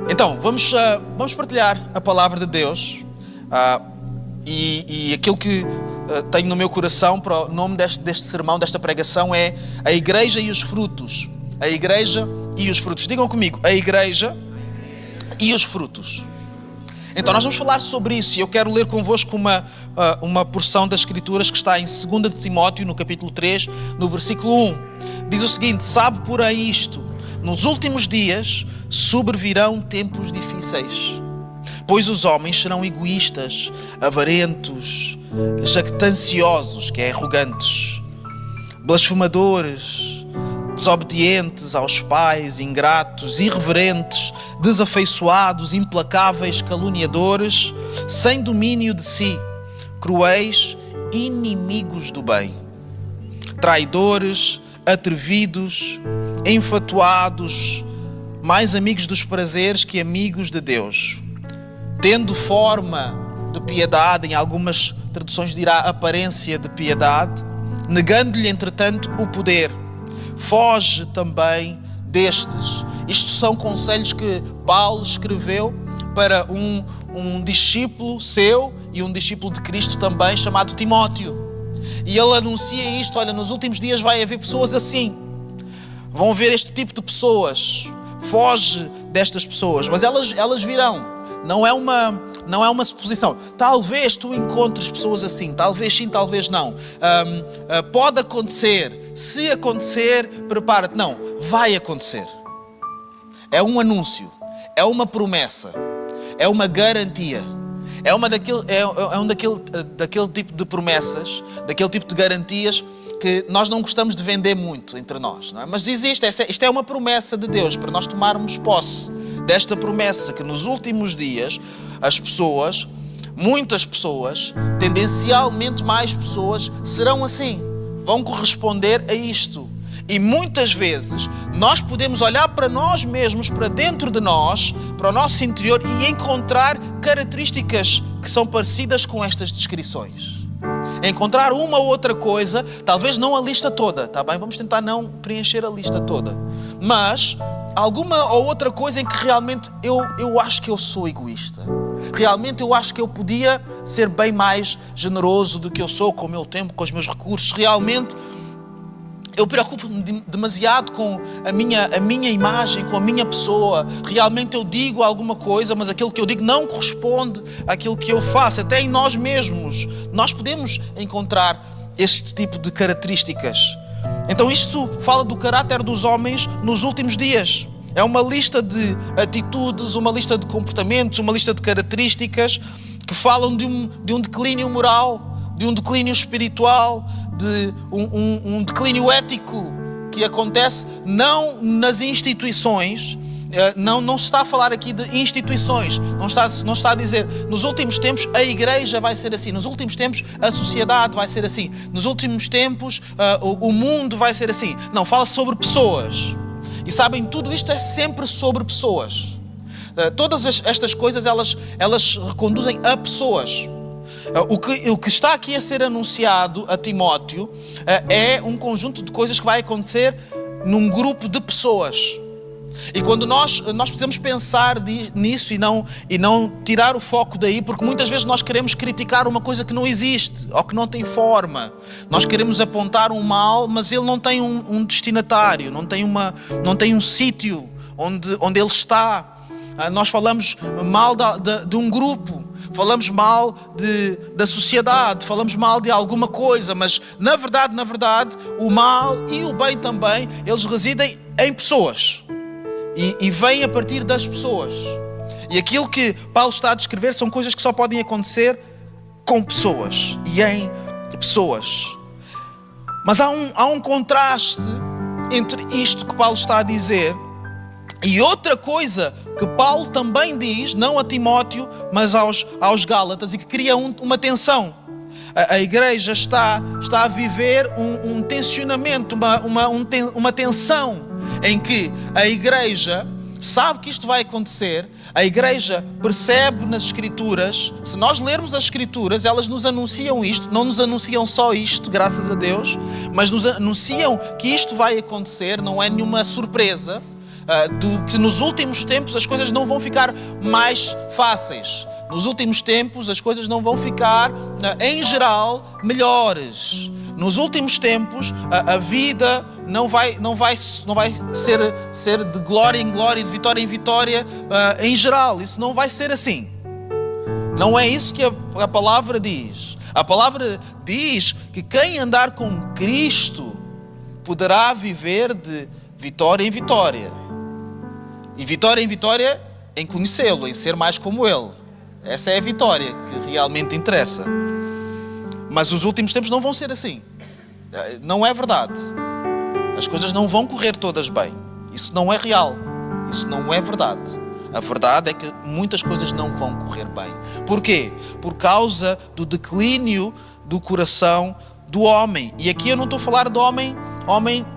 Então, vamos partilhar a palavra de Deus e aquilo que tenho no meu coração para o nome deste sermão, desta pregação é a igreja e os frutos. A igreja e os frutos. Digam comigo, a igreja e os frutos. Então nós vamos falar sobre isso e eu quero ler convosco uma porção das Escrituras que está em 2 de Timóteo, no capítulo 3, no versículo 1. Diz o seguinte: sabe porém isto, nos últimos dias sobrevirão tempos difíceis, pois os homens serão egoístas, avarentos, jactanciosos, que é arrogantes, blasfemadores, desobedientes aos pais, ingratos, irreverentes, desafeiçoados, implacáveis, caluniadores, sem domínio de si, cruéis, inimigos do bem, traidores, atrevidos, enfatuados, mais amigos dos prazeres que amigos de Deus, tendo forma de piedade, em algumas traduções dirá aparência de piedade, negando-lhe entretanto o poder. Foge também destes. Isto são conselhos que Paulo escreveu para um discípulo seu e um discípulo de Cristo também, chamado Timóteo. E ele anuncia isto: olha, nos últimos dias vai haver pessoas assim. Vão haver este tipo de pessoas. Foge destas pessoas, mas elas virão. Não é uma suposição. Talvez tu encontres pessoas assim, talvez sim, talvez não. Pode acontecer. Se acontecer, prepara-te. Não, vai acontecer. É um anúncio, é uma promessa, é uma garantia. Daquele tipo de promessas, daquele tipo de garantias que nós não gostamos de vender muito entre nós, não é? Mas existe, isto é uma promessa de Deus para nós tomarmos posse desta promessa que nos últimos dias as pessoas, muitas pessoas, tendencialmente mais pessoas, serão assim, vão corresponder a isto. E muitas vezes nós podemos olhar para nós mesmos, para dentro de nós, para o nosso interior e encontrar características que são parecidas com estas descrições. Encontrar uma ou outra coisa, talvez não a lista toda, tá bem? Vamos tentar não preencher a lista toda. Mas alguma ou outra coisa em que realmente eu acho que eu sou egoísta. Realmente eu acho que eu podia ser bem mais generoso do que eu sou com o meu tempo, com os meus recursos. Realmente eu preocupo-me demasiado com a minha imagem, com a minha pessoa. Realmente eu digo alguma coisa, mas aquilo que eu digo não corresponde àquilo que eu faço. Até em nós mesmos, nós podemos encontrar este tipo de características. Então isto fala do caráter dos homens nos últimos dias. É uma lista de atitudes, uma lista de comportamentos, uma lista de características que falam de um declínio moral, de um declínio espiritual, de um declínio ético que acontece não nas instituições. Não se está a falar aqui de instituições, não está a dizer nos últimos tempos a igreja vai ser assim, nos últimos tempos a sociedade vai ser assim, nos últimos tempos o mundo vai ser assim. Não, fala sobre pessoas. E sabem, tudo isto é sempre sobre pessoas. Todas estas coisas elas reconduzem a pessoas. O que está aqui a ser anunciado a Timóteo é um conjunto de coisas que vai acontecer num grupo de pessoas. E quando nós precisamos pensar nisso e não tirar o foco daí, porque muitas vezes nós queremos criticar uma coisa que não existe ou que não tem forma. Nós queremos apontar um mal, mas ele não tem um destinatário, não tem um sítio onde ele está. Nós falamos mal de um grupo, falamos mal da sociedade, falamos mal de alguma coisa, mas na verdade, o mal e o bem também, eles residem em pessoas. E vêm a partir das pessoas. E aquilo que Paulo está a descrever são coisas que só podem acontecer com pessoas e em pessoas. Mas há um contraste entre isto que Paulo está a dizer e outra coisa que Paulo também diz, não a Timóteo, mas aos Gálatas, e que cria uma tensão. A igreja está a viver um tensionamento, uma tensão, em que a igreja sabe que isto vai acontecer, a igreja percebe nas Escrituras. Se nós lermos as Escrituras, elas nos anunciam isto, não nos anunciam só isto, graças a Deus, mas nos anunciam que isto vai acontecer, não é nenhuma surpresa. que nos últimos tempos as coisas não vão ficar mais fáceis. Nos últimos tempos as coisas não vão ficar, em geral, melhores. Nos últimos tempos a vida não vai ser de glória em glória e de vitória em vitória, em geral. Isso não vai ser assim. Não é isso que a palavra diz. A palavra diz que quem andar com Cristo poderá viver de vitória em vitória. E vitória em vitória em conhecê-lo, em ser mais como Ele. Essa é a vitória que realmente interessa. Mas os últimos tempos não vão ser assim. Não é verdade. As coisas não vão correr todas bem. Isso não é real. Isso não é verdade. A verdade é que muitas coisas não vão correr bem. Porquê? Por causa do declínio do coração do homem. E aqui eu não estou a falar de homem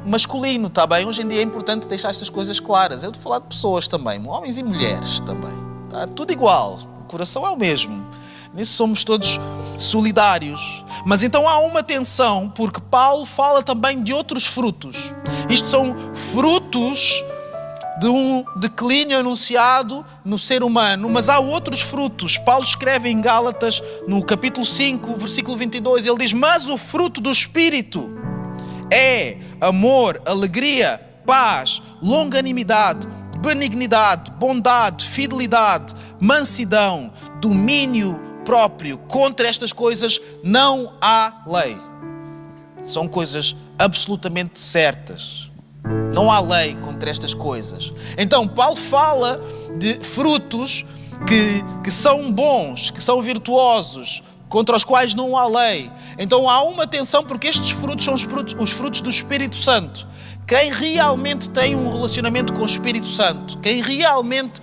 masculino, está bem? Hoje em dia é importante deixar estas coisas claras. Eu estou a falar de pessoas também, homens e mulheres também. Está tudo igual. O coração é o mesmo. Nisso somos todos solidários. Mas então há uma tensão, porque Paulo fala também de outros frutos. Isto são frutos de um declínio anunciado no ser humano, mas há outros frutos. Paulo escreve em Gálatas, no capítulo 5, versículo 22, ele diz: mas o fruto do Espírito é amor, alegria, paz, longanimidade, benignidade, bondade, fidelidade, mansidão, domínio próprio. Contra estas coisas não há lei. São coisas absolutamente certas. Não há lei contra estas coisas. Então, Paulo fala de frutos que são bons, que são virtuosos, contra os quais não há lei. Então há uma tensão, porque estes frutos são os frutos do Espírito Santo. Quem realmente tem um relacionamento com o Espírito Santo, quem realmente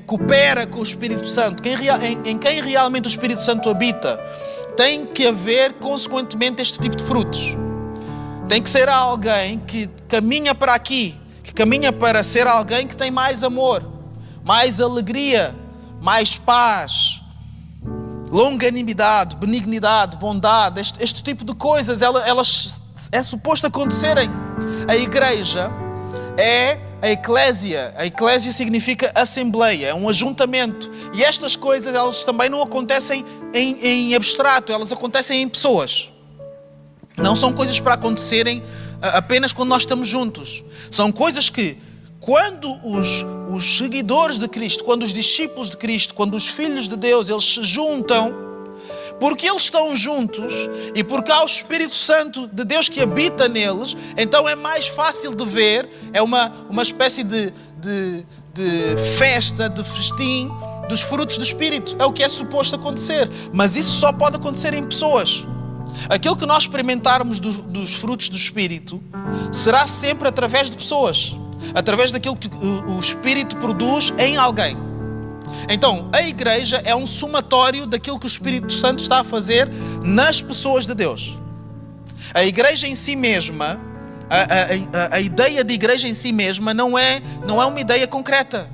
coopera com o Espírito Santo, em quem realmente o Espírito Santo habita, tem que haver, consequentemente, este tipo de frutos. Tem que ser alguém que caminha para aqui, que caminha para ser alguém que tem mais amor, mais alegria, mais paz, longanimidade, benignidade, bondade. Este tipo de coisas, elas é suposto acontecerem. A igreja é a eclésia. A eclésia significa assembleia, é um ajuntamento. E estas coisas, elas também não acontecem em abstrato, elas acontecem em pessoas. Não são coisas para acontecerem apenas quando nós estamos juntos. São coisas que, quando os seguidores de Cristo, quando os discípulos de Cristo, quando os filhos de Deus, eles se juntam, porque eles estão juntos e porque há o Espírito Santo de Deus que habita neles, então é mais fácil de ver, é uma espécie de festa, de festim dos frutos do Espírito. É o que é suposto acontecer, mas isso só pode acontecer em pessoas. Aquilo que nós experimentarmos dos frutos do Espírito será sempre através de pessoas, através daquilo que o Espírito produz em alguém. Então, a igreja é um somatório daquilo que o Espírito Santo está a fazer nas pessoas de Deus. A igreja em si mesma, a ideia de igreja em si mesma não é uma ideia concreta.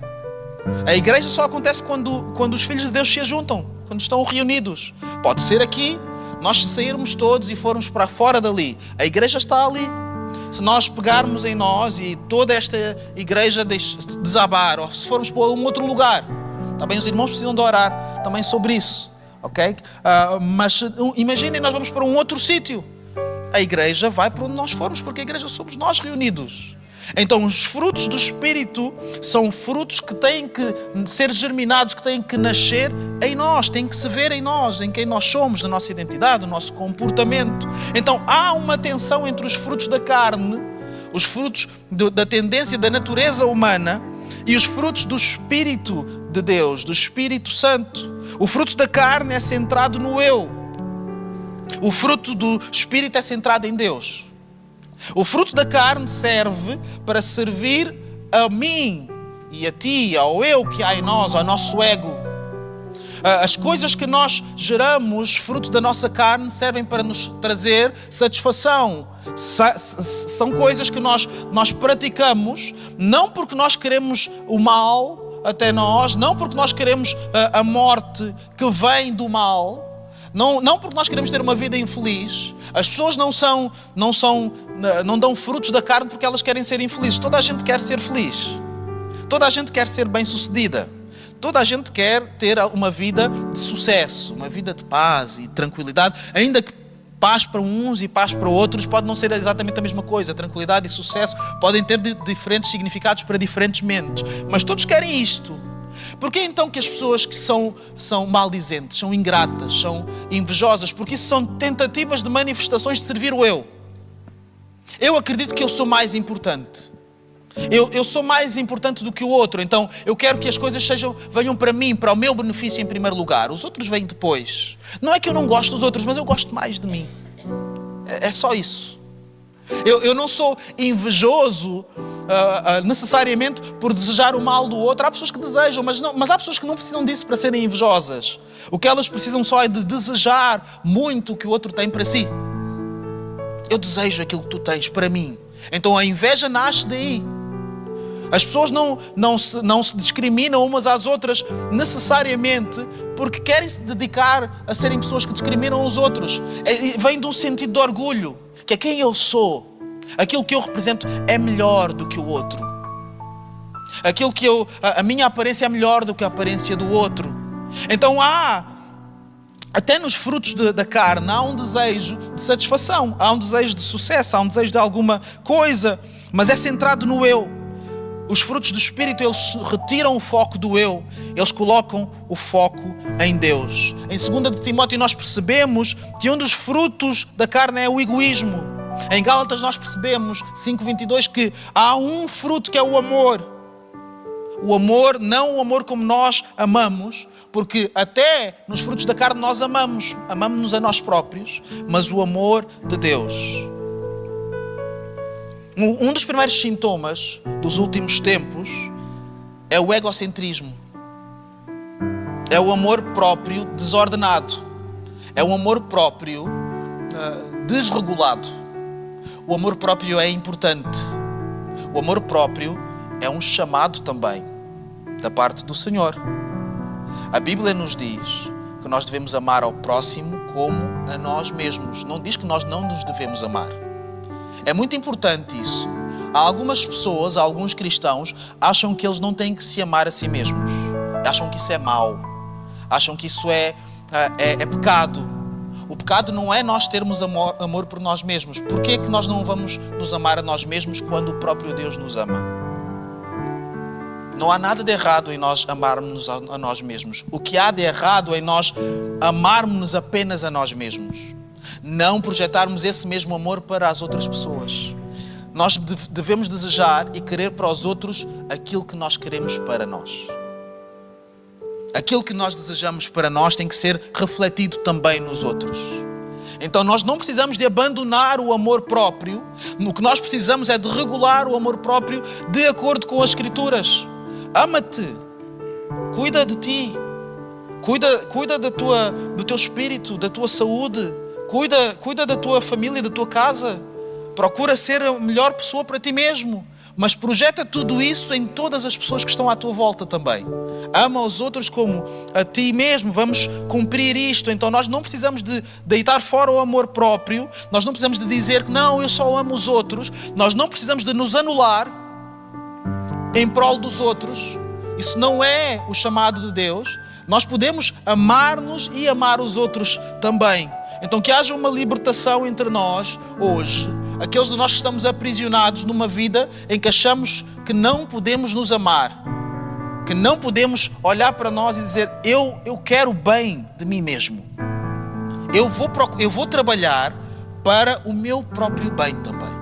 A igreja só acontece quando os filhos de Deus se juntam, quando estão reunidos. Pode ser aqui, nós sairmos todos e formos para fora dali. A igreja está ali. Se nós pegarmos em nós e toda esta igreja desabar, ou se formos para um outro lugar, também os irmãos precisam de orar também sobre isso, ok? Mas imaginem, nós vamos para um outro sítio. A igreja vai para onde nós formos, porque a igreja somos nós reunidos. Então os frutos do Espírito são frutos que têm que ser germinados, que têm que nascer em nós, têm que se ver em nós, em quem nós somos, na nossa identidade, no nosso comportamento. Então há uma tensão entre os frutos da carne, os frutos da tendência da natureza humana e os frutos do Espírito de Deus, do Espírito Santo. O fruto da carne é centrado no eu. O fruto do Espírito é centrado em Deus. O fruto da carne serve para servir a mim e a ti, ao eu que há em nós, ao nosso ego. As coisas que nós geramos, fruto da nossa carne, servem para nos trazer satisfação. São coisas que nós praticamos, não porque nós queremos o mal até nós, não porque nós queremos a morte que vem do mal, não porque nós queremos ter uma vida infeliz, As pessoas não dão frutos da carne porque elas querem ser infelizes. Toda a gente quer ser feliz. Toda a gente quer ser bem-sucedida. Toda a gente quer ter uma vida de sucesso, uma vida de paz e tranquilidade, ainda que paz para uns e paz para outros pode não ser exatamente a mesma coisa. Tranquilidade e sucesso podem ter diferentes significados para diferentes mentes, mas todos querem isto. Por que então que as pessoas que são maldizentes, são ingratas, são invejosas? Porque isso são tentativas de manifestações de servir o eu. Eu acredito que eu sou mais importante. Eu sou mais importante do que o outro, então eu quero que as coisas venham para mim, para o meu benefício em primeiro lugar. Os outros vêm depois. Não é que eu não gosto dos outros, mas eu gosto mais de mim. É só isso. Eu não sou invejoso necessariamente por desejar o mal do outro. Há pessoas que desejam, mas há pessoas que não precisam disso para serem invejosas. O que elas precisam só é de desejar muito o que o outro tem para si. Eu desejo aquilo que tu tens para mim. Então a inveja nasce daí. As pessoas não se discriminam umas às outras necessariamente porque querem se dedicar a serem pessoas que discriminam os outros. Vem de um sentido de orgulho, que é quem eu sou. Aquilo que eu represento é melhor do que o outro. Aquilo que a minha aparência é melhor do que a aparência do outro. Então até nos frutos da carne, há um desejo de satisfação, há um desejo de sucesso, há um desejo de alguma coisa, mas é centrado no eu. Os frutos do Espírito, eles retiram o foco do eu, eles colocam o foco em Deus. Em 2 de Timóteo nós percebemos que um dos frutos da carne é o egoísmo. Em Gálatas nós percebemos, 5:22, que há um fruto que é o amor. O amor, não o amor como nós amamos, porque até nos frutos da carne nós amamos-nos a nós próprios, mas o amor de Deus. Um dos primeiros sintomas dos últimos tempos é o egocentrismo. É o amor próprio desordenado. É o amor próprio desregulado. O amor próprio é importante. O amor próprio é um chamado também da parte do Senhor. A Bíblia nos diz que nós devemos amar ao próximo como a nós mesmos. Não diz que nós não nos devemos amar. É muito importante isso. Há algumas pessoas, alguns cristãos, acham que eles não têm que se amar a si mesmos. Acham que isso é mau. Acham que isso é pecado. O pecado não é nós termos amor por nós mesmos. Por que é que nós não vamos nos amar a nós mesmos quando o próprio Deus nos ama? Não há nada de errado em nós amarmos a nós mesmos. O que há de errado é nós amarmos apenas a nós mesmos. Não projetarmos esse mesmo amor para as outras pessoas. Nós devemos desejar e querer para os outros aquilo que nós queremos para nós. Aquilo que nós desejamos para nós tem que ser refletido também nos outros. Então nós não precisamos de abandonar o amor próprio. O que nós precisamos é de regular o amor próprio de acordo com as Escrituras. Ama-te. Cuida de ti. Cuida do teu espírito, da tua saúde. Cuida da tua família, da tua casa. Procura ser a melhor pessoa para ti mesmo. Mas projeta tudo isso em todas as pessoas que estão à tua volta também. Ama os outros como a ti mesmo. Vamos cumprir isto. Então nós não precisamos de deitar fora o amor próprio. Nós não precisamos de dizer que não, eu só amo os outros. Nós não precisamos de nos anular em prol dos outros. Isso não é o chamado de Deus. Nós podemos amar-nos e amar os outros também. Então que haja uma libertação entre nós hoje. Aqueles de nós que estamos aprisionados numa vida em que achamos que não podemos nos amar. Que não podemos olhar para nós e dizer, eu quero bem de mim mesmo. Eu vou trabalhar para o meu próprio bem também.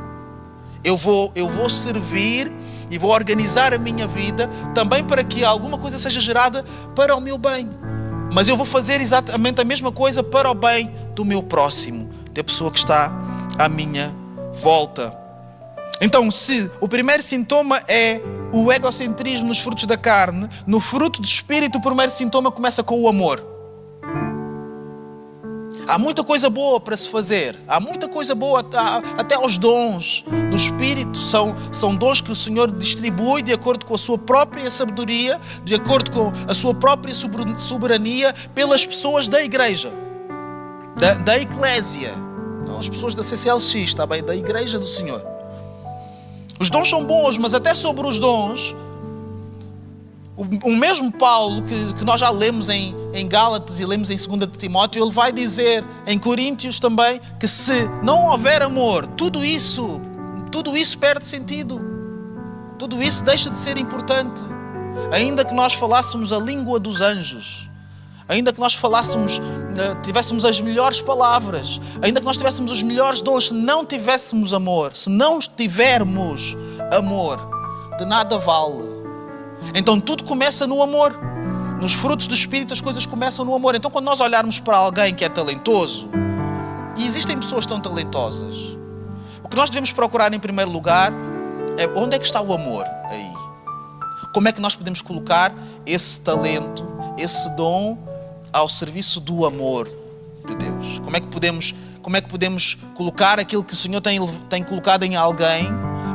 Eu vou servir e vou organizar a minha vida também para que alguma coisa seja gerada para o meu bem. Mas eu vou fazer exatamente a mesma coisa para o bem do meu próximo, da pessoa que está à minha volta. Então, se o primeiro sintoma é o egocentrismo nos frutos da carne, no fruto do Espírito o primeiro sintoma começa com o amor. Há muita coisa boa para se fazer. Há muita coisa boa, até os dons do Espírito são dons que o Senhor distribui de acordo com a sua própria sabedoria, de acordo com a sua própria soberania pelas pessoas da igreja, da eclésia. Não as pessoas da CCLX, está bem? Da Igreja do Senhor. Os dons são bons, mas até sobre os dons, o mesmo Paulo que nós já lemos em Gálatas e lemos em 2 de Timóteo, ele vai dizer em Coríntios também que se não houver amor, tudo isso perde sentido. Tudo isso deixa de ser importante. Ainda que nós falássemos a língua dos anjos, ainda que nós tivéssemos as melhores palavras, ainda que nós tivéssemos os melhores dons, se não tivéssemos amor, se não tivermos amor, de nada vale. Então tudo começa no amor. Nos frutos do Espírito as coisas começam no amor. Então quando nós olharmos para alguém que é talentoso, e existem pessoas tão talentosas, o que nós devemos procurar em primeiro lugar é onde é que está o amor aí? Como é que nós podemos colocar esse talento, esse dom ao serviço do amor de Deus? Como é que podemos colocar aquilo que o Senhor tem colocado em alguém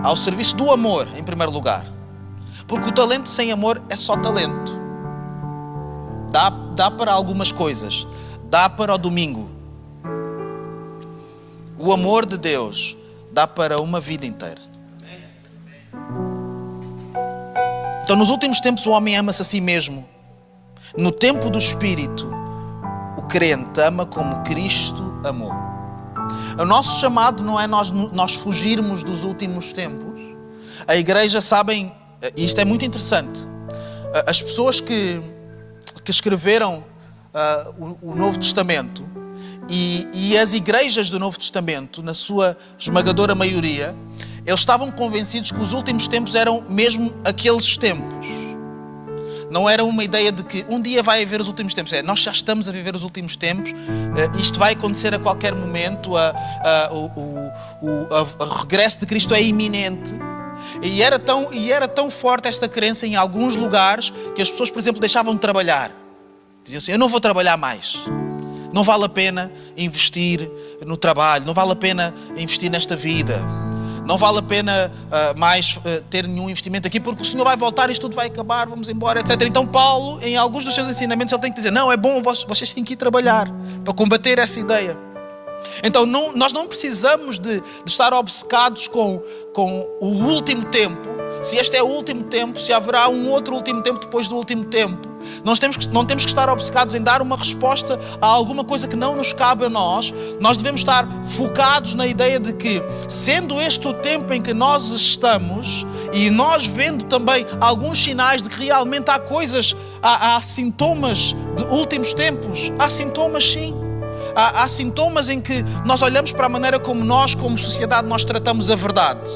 ao serviço do amor em primeiro lugar? Porque o talento sem amor é só talento. Dá para algumas coisas. Dá para o domingo. O amor de Deus dá para uma vida inteira. Então, nos últimos tempos, o homem ama-se a si mesmo. No tempo do Espírito, o crente ama como Cristo amou. O nosso chamado não é nós fugirmos dos últimos tempos. A igreja, sabem, isto é muito interessante. As pessoas que escreveram o Novo Testamento e as igrejas do Novo Testamento, na sua esmagadora maioria, eles estavam convencidos que os últimos tempos eram mesmo aqueles tempos. Não era uma ideia de que um dia vai haver os últimos tempos. Nós já estamos a viver os últimos tempos. Isto vai acontecer a qualquer momento. O regresso de Cristo é iminente. E era tão forte esta crença em alguns lugares que as pessoas, por exemplo, deixavam de trabalhar. Diziam assim, eu não vou trabalhar mais. Não vale a pena investir no trabalho. Não vale a pena investir nesta vida. Não vale a pena mais ter nenhum investimento aqui, porque o Senhor vai voltar, isto tudo vai acabar, vamos embora, etc. Então Paulo, em alguns dos seus ensinamentos, ele tem que dizer, não, é bom, vocês têm que ir trabalhar para combater essa ideia. Então nós não precisamos de estar obcecados com o último tempo. Se este é o último tempo, se haverá um outro último tempo depois do último tempo. Não temos que estar obcecados em dar uma resposta a alguma coisa que não nos cabe a nós. Nós devemos estar focados na ideia de que, sendo este o tempo em que nós estamos, e nós vendo também alguns sinais de que realmente há coisas, há sintomas de últimos tempos. Há sintomas, sim. Há sintomas em que nós olhamos para a maneira como nós, como sociedade, nós tratamos a verdade.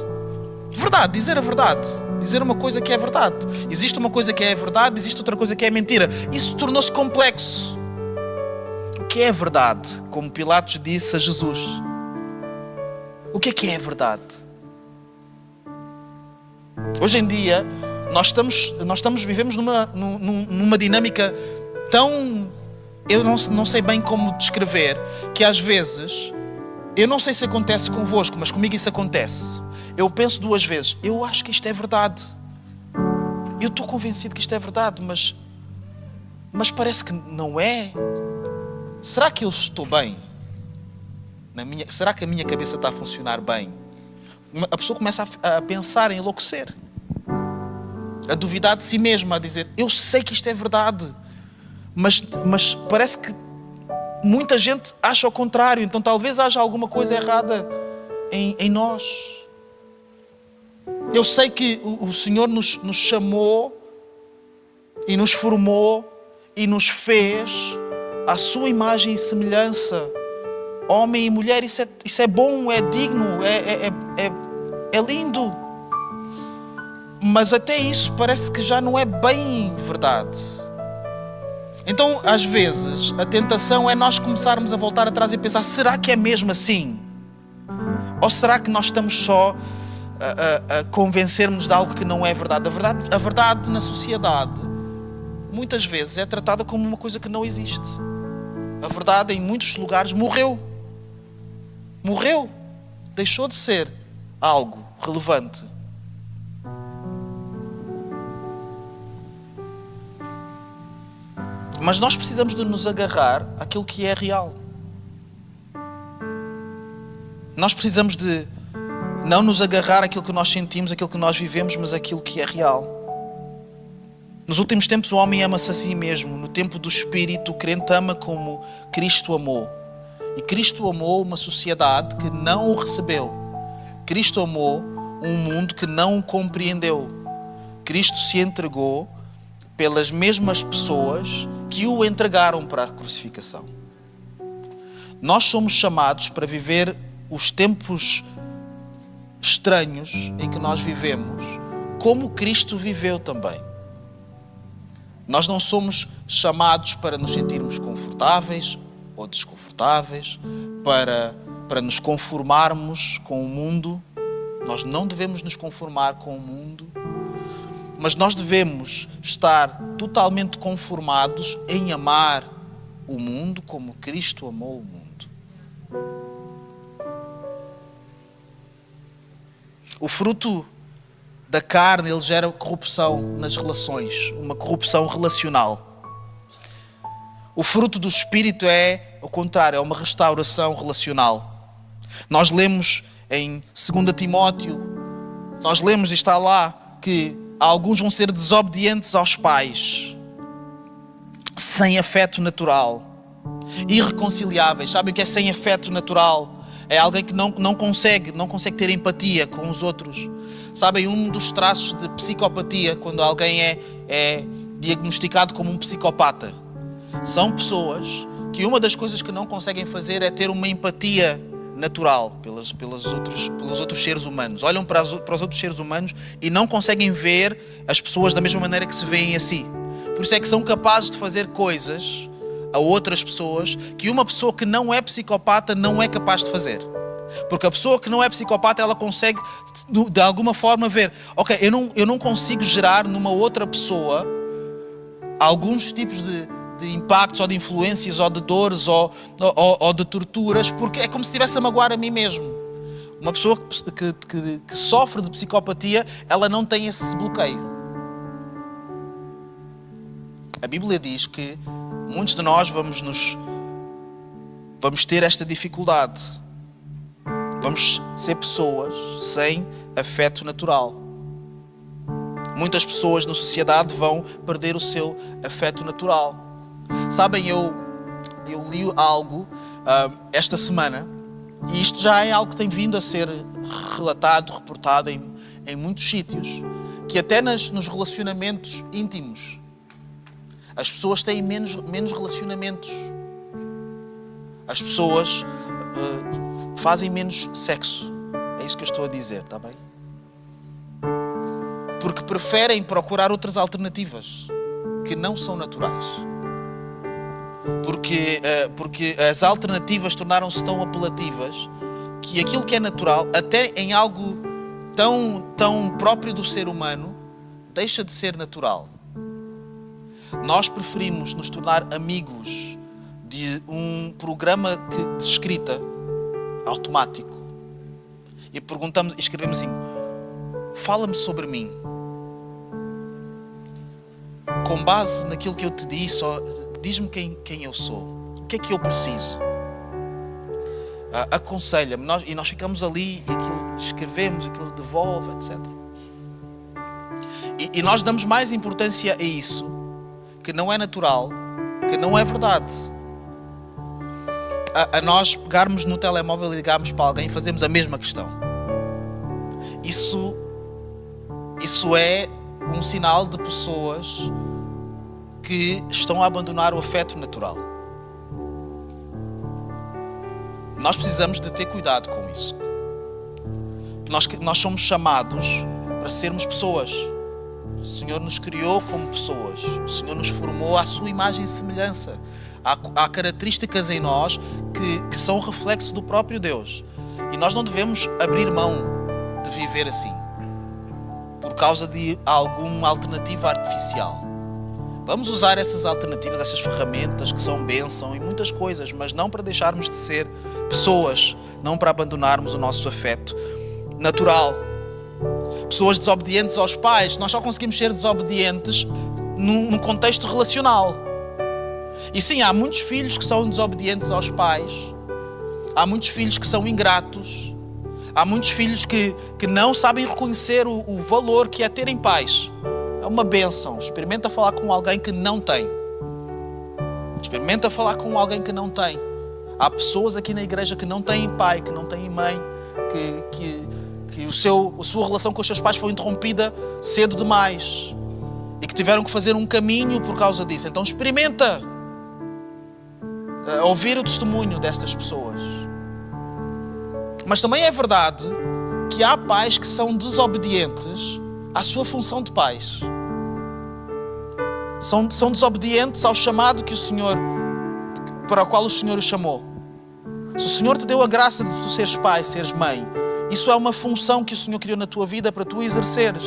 Verdade, dizer a verdade. Dizer uma coisa que é verdade. Existe uma coisa que é verdade, existe outra coisa que é mentira. Isso tornou-se complexo. O que é verdade? Como Pilatos disse a Jesus. O que é verdade? Hoje em dia, vivemos numa dinâmica tão... Eu não sei bem como descrever, que às vezes, eu não sei se acontece convosco, mas comigo isso acontece. Eu penso duas vezes, eu acho que isto é verdade. Eu estou convencido que isto é verdade, mas parece que não é. Será que eu estou bem? Será que a minha cabeça está a funcionar bem? A pessoa começa a pensar em enlouquecer. A duvidar de si mesma, a dizer, eu sei que isto é verdade. Mas parece que muita gente acha o contrário. Então talvez haja alguma coisa errada em nós. Eu sei que o Senhor nos chamou e nos formou e nos fez à sua imagem e semelhança. Homem e mulher, isso é bom, é digno, é lindo. Mas até isso parece que já não é bem verdade. Então, às vezes, a tentação é nós começarmos a voltar atrás e pensar, será que é mesmo assim? Ou será que nós estamos só a convencermos de algo que não é verdade? A verdade na sociedade, muitas vezes, é tratada como uma coisa que não existe. A verdade, em muitos lugares, morreu. Morreu. Deixou de ser algo relevante. Mas nós precisamos de nos agarrar àquilo que é real. Nós precisamos de não nos agarrar àquilo que nós sentimos, àquilo que nós vivemos, mas àquilo que é real. Nos últimos tempos o homem ama-se a si mesmo. No tempo do Espírito, o crente ama como Cristo amou. E Cristo amou uma sociedade que não o recebeu. Cristo amou um mundo que não o compreendeu. Cristo se entregou pelas mesmas pessoas que o entregaram para a crucificação. Nós somos chamados para viver os tempos estranhos em que nós vivemos, como Cristo viveu também. Nós não somos chamados para nos sentirmos confortáveis ou desconfortáveis, para nos conformarmos com o mundo. Nós não devemos nos conformar com o mundo, mas nós devemos estar totalmente conformados em amar o mundo como Cristo amou o mundo. O fruto da carne, ele gera corrupção nas relações, uma corrupção relacional. O fruto do Espírito é, ao contrário, é uma restauração relacional. Nós lemos em 2 Timóteo, nós lemos e está lá que alguns vão ser desobedientes aos pais, sem afeto natural, irreconciliáveis. Sabem o que é sem afeto natural? É alguém que não consegue ter empatia com os outros. Sabem, um dos traços de psicopatia, quando alguém é diagnosticado como um psicopata, são pessoas que uma das coisas que não conseguem fazer é ter uma empatia natural pelos outros seres humanos. Olham para os outros seres humanos e não conseguem ver as pessoas da mesma maneira que se veem a si. Por isso é que são capazes de fazer coisas a outras pessoas que uma pessoa que não é psicopata não é capaz de fazer. Porque a pessoa que não é psicopata, ela consegue de alguma forma ver, ok, eu não consigo gerar numa outra pessoa alguns tipos de impactos ou de influências ou de dores ou de torturas, porque é como se estivesse a magoar a mim mesmo. Uma pessoa que sofre de psicopatia, ela não tem esse bloqueio. A Bíblia diz que muitos de nós vamos ter esta dificuldade. Vamos ser pessoas sem afeto natural. Muitas pessoas na sociedade vão perder o seu afeto natural. Sabem, eu li algo esta semana, e isto já é algo que tem vindo a ser relatado, reportado em muitos sítios, que até nos relacionamentos íntimos as pessoas têm menos relacionamentos. As pessoas fazem menos sexo. É isso que eu estou a dizer, está bem? Porque preferem procurar outras alternativas que não são naturais. Porque as alternativas tornaram-se tão apelativas que aquilo que é natural, até em algo tão próprio do ser humano, deixa de ser natural. Nós preferimos nos tornar amigos de um programa de escrita automático e escrevemos assim: fala-me sobre mim. Com base naquilo que eu te disse, diz-me quem eu sou, o que é que eu preciso. Aconselha-me, e nós ficamos ali e aquilo escrevemos, aquilo devolve, etc. E nós damos mais importância a isso, que não é natural, que não é verdade. A nós pegarmos no telemóvel e ligarmos para alguém e fazemos a mesma questão. Isso é um sinal de pessoas que estão a abandonar o afeto natural. Nós precisamos de ter cuidado com isso. Nós somos chamados para sermos pessoas. O Senhor nos criou como pessoas. O Senhor nos formou à sua imagem e semelhança. Há características em nós que são reflexo do próprio Deus. E nós não devemos abrir mão de viver assim, por causa de alguma alternativa artificial. Vamos usar essas alternativas, essas ferramentas que são bênção em muitas coisas, mas não para deixarmos de ser pessoas, não para abandonarmos o nosso afeto natural. Pessoas desobedientes aos pais, nós só conseguimos ser desobedientes num contexto relacional. E sim, há muitos filhos que são desobedientes aos pais Há muitos filhos que são ingratos. Há muitos filhos que não sabem reconhecer o valor que é terem pais. É uma bênção. Experimenta falar com alguém que não tem. Experimenta falar com alguém que não tem. Há pessoas aqui na igreja que não têm pai, que não têm mãe, que a sua relação com os seus pais foi interrompida cedo demais e que tiveram que fazer um caminho por causa disso. Então experimenta ouvir o testemunho destas pessoas. Mas também é verdade que há pais que são desobedientes à sua função de pais. São desobedientes ao chamado que o Senhor, para o qual o Senhor os chamou. Se o Senhor te deu a graça de tu seres pai, seres mãe, isso é uma função que o Senhor criou na tua vida para tu exerceres.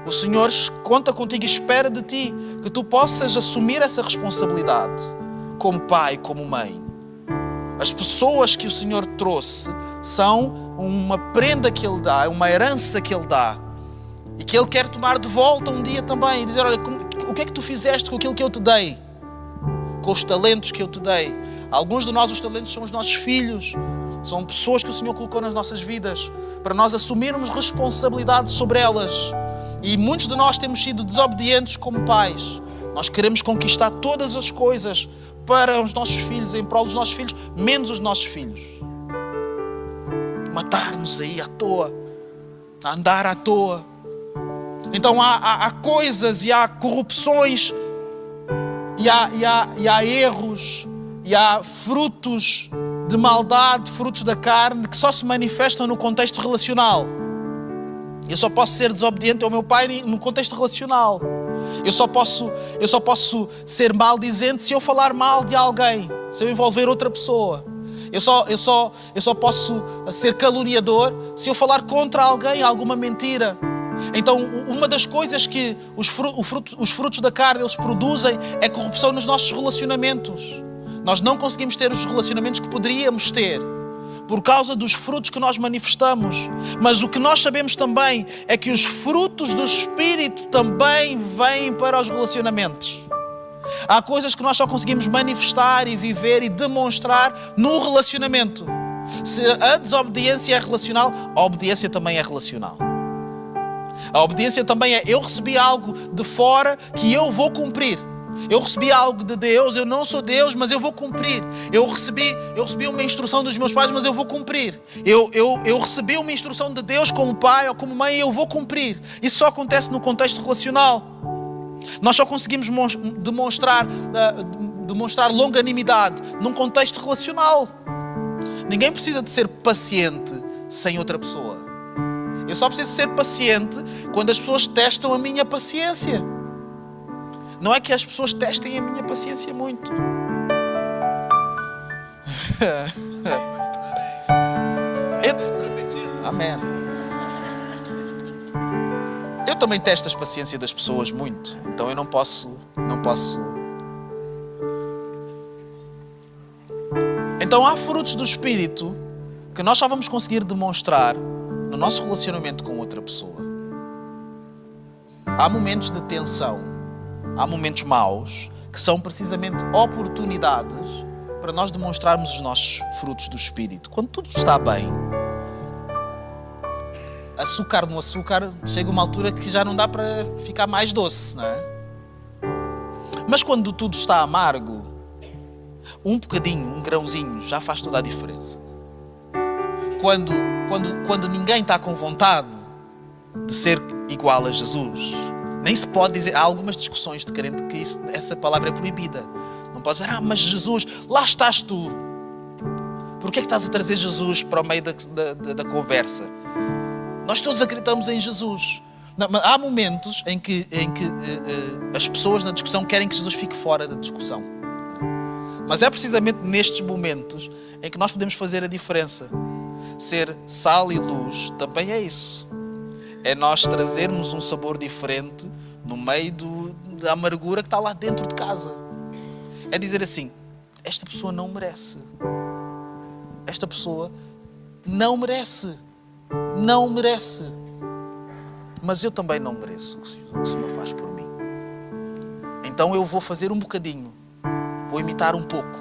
O Senhor conta contigo e espera de ti que tu possas assumir essa responsabilidade como pai, como mãe. As pessoas que o Senhor trouxe são uma prenda que Ele dá, uma herança que Ele dá e que Ele quer tomar de volta um dia também e dizer, olha, o que é que tu fizeste com aquilo que eu te dei? Com os talentos que eu te dei. Alguns de nós, os talentos são os nossos filhos. São pessoas que o Senhor colocou nas nossas vidas para nós assumirmos responsabilidade sobre elas. E muitos de nós temos sido desobedientes como pais. Nós queremos conquistar todas as coisas para os nossos filhos, em prol dos nossos filhos, menos os nossos filhos. Matar-nos aí à toa, a andar à toa. Então há coisas e há corrupções e há erros e há frutos de maldade, frutos da carne que só se manifestam no contexto relacional. Eu só posso ser desobediente ao meu pai no contexto relacional. Eu só posso ser maldizente se eu falar mal de alguém, se eu envolver outra pessoa. Eu só posso ser caluniador se eu falar contra alguém, alguma mentira. Então, uma das coisas que os frutos da carne eles produzem é corrupção nos nossos relacionamentos. Nós não conseguimos ter os relacionamentos que poderíamos ter por causa dos frutos que nós manifestamos. Mas o que nós sabemos também é que os frutos do Espírito também vêm para os relacionamentos. Há coisas que nós só conseguimos manifestar e viver e demonstrar no relacionamento. Se a desobediência é relacional, a obediência também é relacional. A obediência também é, eu recebi algo de fora que eu vou cumprir. Eu recebi algo de Deus, eu não sou Deus, mas eu vou cumprir. Eu recebi uma instrução dos meus pais, mas eu vou cumprir. Eu recebi uma instrução de Deus como pai ou como mãe e eu vou cumprir. Isso só acontece no contexto relacional. Nós só conseguimos demonstrar longanimidade num contexto relacional. Ninguém precisa de ser paciente sem outra pessoa. Eu só preciso ser paciente quando as pessoas testam a minha paciência. Não é que as pessoas testem a minha paciência muito. Amém. Eu também testo a paciência das pessoas muito. Então eu não posso. Então há frutos do Espírito que nós só vamos conseguir demonstrar no nosso relacionamento com outra pessoa. Há momentos de tensão, há momentos maus, que são precisamente oportunidades para nós demonstrarmos os nossos frutos do Espírito. Quando tudo está bem, açúcar no açúcar, chega uma altura que já não dá para ficar mais doce, não é? Mas quando tudo está amargo, um bocadinho, um grãozinho, já faz toda a diferença. Quando ninguém está com vontade de ser igual a Jesus, nem se pode dizer, há algumas discussões de crente que essa palavra é proibida. Não pode dizer, mas Jesus, lá estás tu. Porquê é que estás a trazer Jesus para o meio da conversa? Nós todos acreditamos em Jesus. Não, mas há momentos em que as pessoas na discussão querem que Jesus fique fora da discussão. Mas é precisamente nestes momentos em que nós podemos fazer a diferença. Ser sal e luz também é isso. É nós trazermos um sabor diferente no meio da amargura que está lá dentro de casa. É dizer assim, esta pessoa não merece. Esta pessoa não merece. Não merece. Mas eu também não mereço o que o Senhor faz por mim. Então eu vou fazer um bocadinho. Vou imitar um pouco.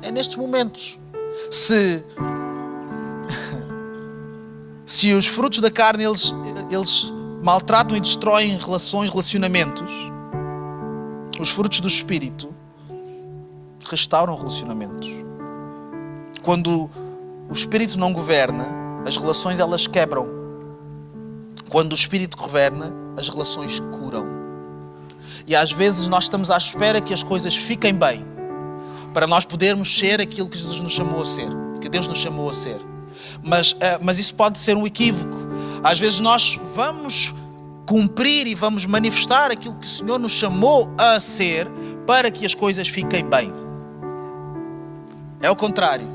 É nestes momentos. Se os frutos da carne, eles maltratam e destroem relações, relacionamentos, os frutos do Espírito restauram relacionamentos. Quando o Espírito não governa, as relações elas quebram. Quando o Espírito governa, as relações curam. E às vezes nós estamos à espera que as coisas fiquem bem, para nós podermos ser aquilo que Jesus nos chamou a ser, que Deus nos chamou a ser. Mas isso pode ser um equívoco. Às vezes nós vamos cumprir e vamos manifestar aquilo que o Senhor nos chamou a ser para que as coisas fiquem bem. É o contrário.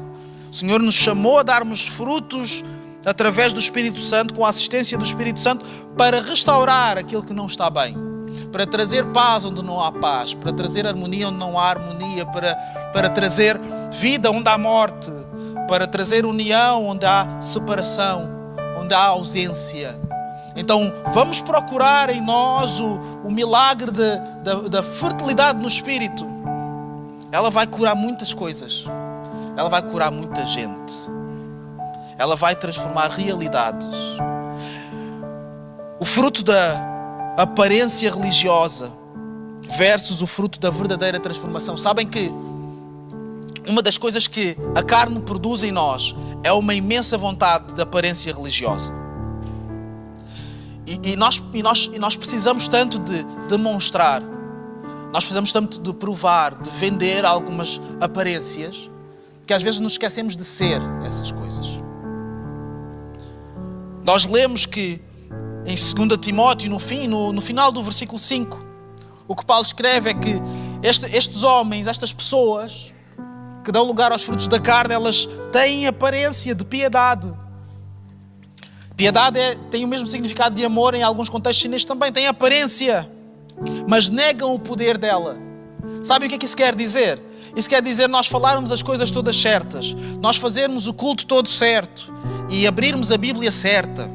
O Senhor nos chamou a darmos frutos através do Espírito Santo, com a assistência do Espírito Santo, para restaurar aquilo que não está bem, para trazer paz onde não há paz, para trazer harmonia onde não há harmonia, para trazer vida onde há morte, para trazer união onde há separação, onde há ausência. Então vamos procurar em nós o milagre da fertilidade no Espírito. Ela vai curar muitas coisas. Ela vai curar muita gente. Ela vai transformar realidades. O fruto da aparência religiosa versus o fruto da verdadeira transformação. Sabem que uma das coisas que a carne produz em nós é uma imensa vontade de aparência religiosa. E nós precisamos tanto de demonstrar, nós precisamos tanto de provar, de vender algumas aparências, que às vezes nos esquecemos de ser essas coisas. Nós lemos que em 2 Timóteo, no final do versículo 5, o que Paulo escreve é que estes homens, estas pessoas que dão lugar aos frutos da carne, elas têm aparência de piedade. Piedade tem o mesmo significado de amor em alguns contextos, e neste também tem aparência, mas negam o poder dela. Sabem o que é que isso quer dizer? Isso quer dizer nós falarmos as coisas todas certas, nós fazermos o culto todo certo e abrirmos a Bíblia certa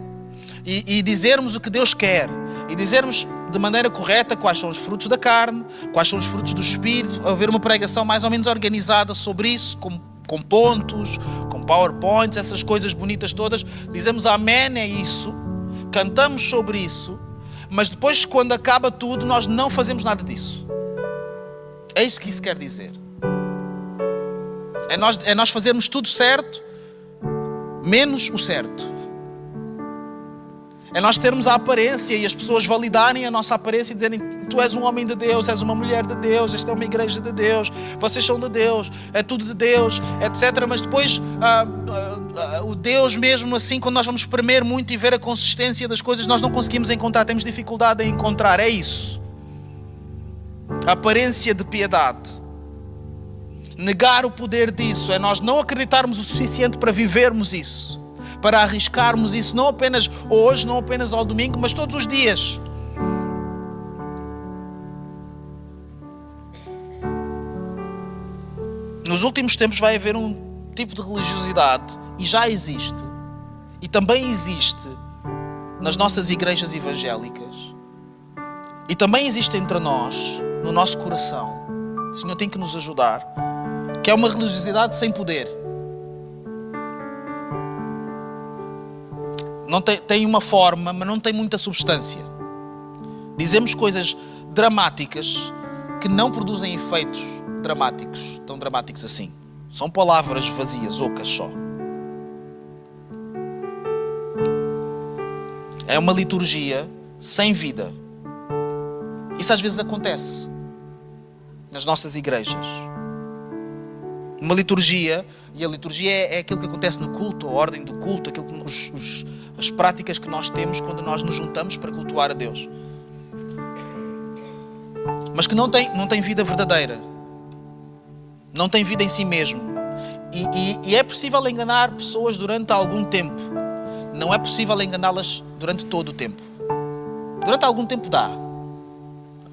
e dizermos o que Deus quer e dizermos de maneira correta quais são os frutos da carne, quais são os frutos do Espírito, haver uma pregação mais ou menos organizada sobre isso, com pontos, com PowerPoints, essas coisas bonitas todas. Dizemos amém a isso, cantamos sobre isso, mas depois, quando acaba tudo, nós não fazemos nada disso. É isso que isso quer dizer. É nós fazermos tudo certo, menos o certo. É nós termos a aparência e as pessoas validarem a nossa aparência e dizerem: tu és um homem de Deus, és uma mulher de Deus, esta é uma igreja de Deus, vocês são de Deus, é tudo de Deus, etc. Mas depois o Deus mesmo assim, quando nós vamos espremer muito e ver a consistência das coisas, nós não conseguimos encontrar, temos dificuldade em encontrar. É isso. A aparência de piedade. Negar o poder disso é nós não acreditarmos o suficiente para vivermos isso, para arriscarmos isso, não apenas hoje, não apenas ao domingo, mas todos os dias. Nos últimos tempos vai haver um tipo de religiosidade, e já existe, e também existe nas nossas igrejas evangélicas, e também existe entre nós, no nosso coração. O Senhor tem que nos ajudar, que é uma religiosidade sem poder. Não tem uma forma, mas não tem muita substância. Dizemos coisas dramáticas que não produzem efeitos dramáticos, tão dramáticos assim. São palavras vazias, ocas só. É uma liturgia sem vida. Isso às vezes acontece nas nossas igrejas. Uma liturgia, e a liturgia é aquilo que acontece no culto, a ordem do culto, aquilo que as práticas que nós temos quando nós nos juntamos para cultuar a Deus. Mas que não tem vida verdadeira. Não tem vida em si mesmo. E é possível enganar pessoas durante algum tempo. Não é possível enganá-las durante todo o tempo. Durante algum tempo dá.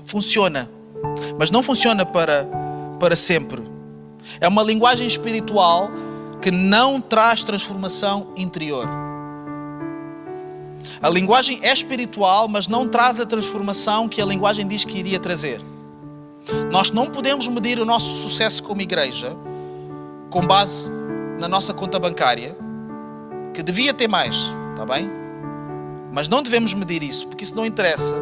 Funciona. Mas não funciona para sempre. É uma linguagem espiritual que não traz transformação interior. A linguagem é espiritual, mas não traz a transformação que a linguagem diz que iria trazer. Nós não podemos medir o nosso sucesso como igreja com base na nossa conta bancária, que devia ter mais, está bem? Mas não devemos medir isso, porque isso não interessa.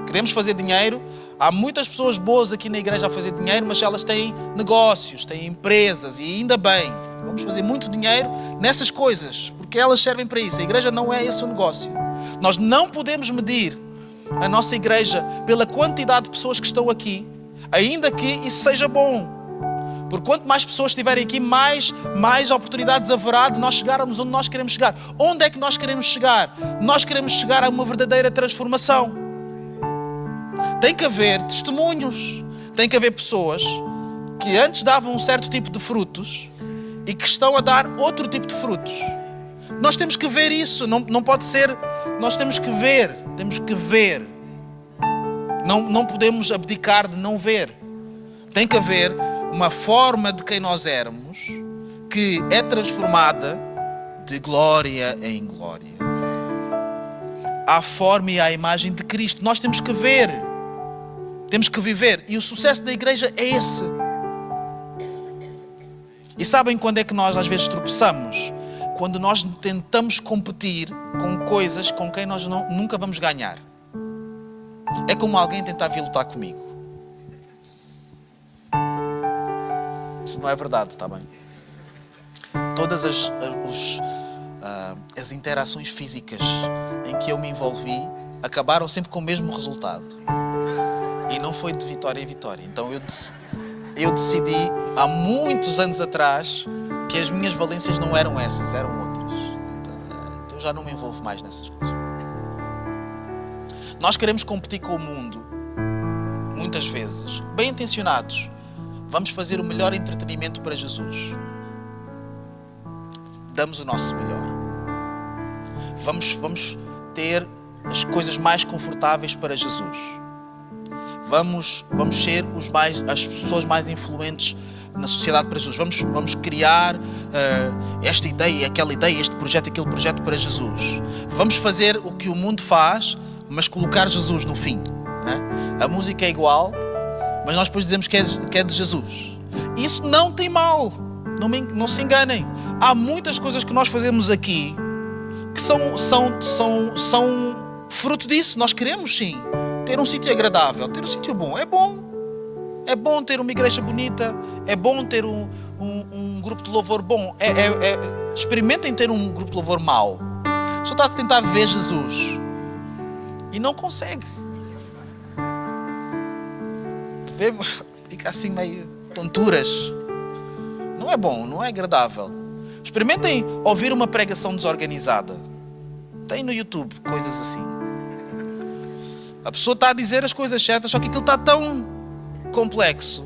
Queremos fazer dinheiro. Há muitas pessoas boas aqui na igreja a fazer dinheiro, mas elas têm negócios, têm empresas, e ainda bem. Vamos fazer muito dinheiro nessas coisas, porque elas servem para isso. A igreja não é esse o negócio. Nós não podemos medir a nossa igreja pela quantidade de pessoas que estão aqui, ainda que isso seja bom. Porque quanto mais pessoas estiverem aqui, mais oportunidades haverá de nós chegarmos onde nós queremos chegar. Onde é que nós queremos chegar? Nós queremos chegar a uma verdadeira transformação. Tem que haver testemunhos. Tem que haver pessoas que antes davam um certo tipo de frutos e que estão a dar outro tipo de frutos. Nós temos que ver isso. Não pode ser... Nós temos que ver. Temos que ver. Não podemos abdicar de não ver. Tem que haver uma forma de quem nós éramos que é transformada de glória em glória. À forma e à imagem de Cristo. Nós temos que ver. Temos que viver. E o sucesso da igreja é esse. E sabem quando é que nós às vezes tropeçamos? Quando nós tentamos competir com coisas com quem nós nunca vamos ganhar. É como alguém tentar vir lutar comigo. Isso não é verdade, está bem? Todas as interações físicas em que eu me envolvi acabaram sempre com o mesmo resultado. E não foi de vitória em vitória. Então eu decidi há muitos anos atrás que as minhas valências não eram essas, eram outras. Então já não me envolvo mais nessas coisas. Nós queremos competir com o mundo, muitas vezes, bem intencionados. Vamos fazer o melhor entretenimento para Jesus. Damos o nosso melhor. Vamos ter as coisas mais confortáveis para Jesus. Vamos ser as pessoas mais influentes na sociedade para Jesus. Vamos criar esta ideia, aquela ideia, este projeto, aquele projeto para Jesus. Vamos fazer o que o mundo faz, mas colocar Jesus no fim. Né? A música é igual, mas nós depois dizemos que é de Jesus. Isso não tem mal. Não se enganem. Há muitas coisas que nós fazemos aqui que são fruto disso. Nós queremos sim ter um sítio agradável, ter um sítio bom. É bom. É bom ter uma igreja bonita. É bom ter um grupo de louvor bom. Experimentem ter um grupo de louvor mau. Só está a tentar ver Jesus e não consegue. Fica assim meio tonturas. Não é bom, não é agradável. Experimentem ouvir uma pregação desorganizada. Tem no YouTube coisas assim. A pessoa está a dizer as coisas certas, só que aquilo está tão complexo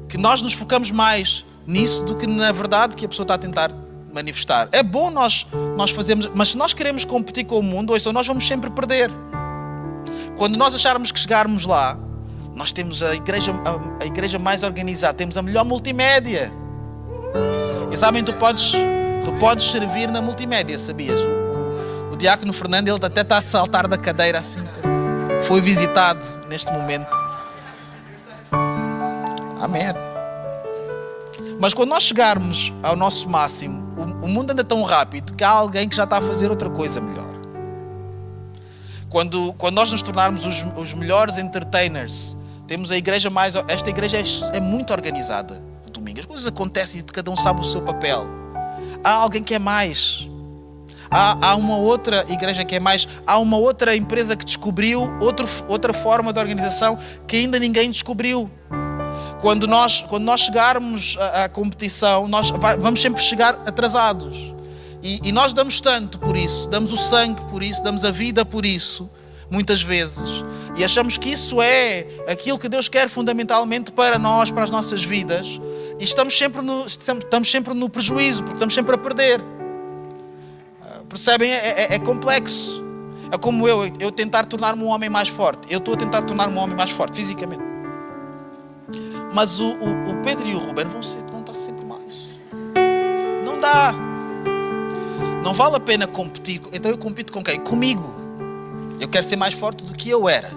que nós nos focamos mais nisso do que na verdade que a pessoa está a tentar manifestar. É bom nós fazermos, mas se nós queremos competir com o mundo, nós vamos sempre perder. Quando nós acharmos que chegarmos lá, nós temos a igreja mais organizada, temos a melhor multimédia. E sabem, tu podes servir na multimédia, sabias? O diácono Fernando, ele até está a saltar da cadeira assim. Foi visitado neste momento. Amém. Mas quando nós chegarmos ao nosso máximo, o mundo anda tão rápido que há alguém que já está a fazer outra coisa melhor. Quando nós nos tornarmos os melhores entertainers, temos a igreja mais... Esta igreja é muito organizada. No domingo as coisas acontecem e cada um sabe o seu papel. Há alguém que é mais. Há uma outra igreja que é mais. Há uma outra empresa que descobriu outra forma de organização que ainda ninguém descobriu. Quando nós chegarmos à competição, nós vamos sempre chegar atrasados. E nós damos tanto por isso, damos o sangue por isso, damos a vida por isso, muitas vezes. E achamos que isso é aquilo que Deus quer fundamentalmente para nós, para as nossas vidas. E estamos sempre no prejuízo, porque estamos sempre a perder. Percebem? É complexo. É como eu tentar tornar-me um homem mais forte. Eu estou a tentar tornar-me um homem mais forte, fisicamente. Mas o Pedro e o Ruben vão estar sempre mais. Não dá. Não vale a pena competir. Então eu compito com quem? Comigo. Eu quero ser mais forte do que eu era.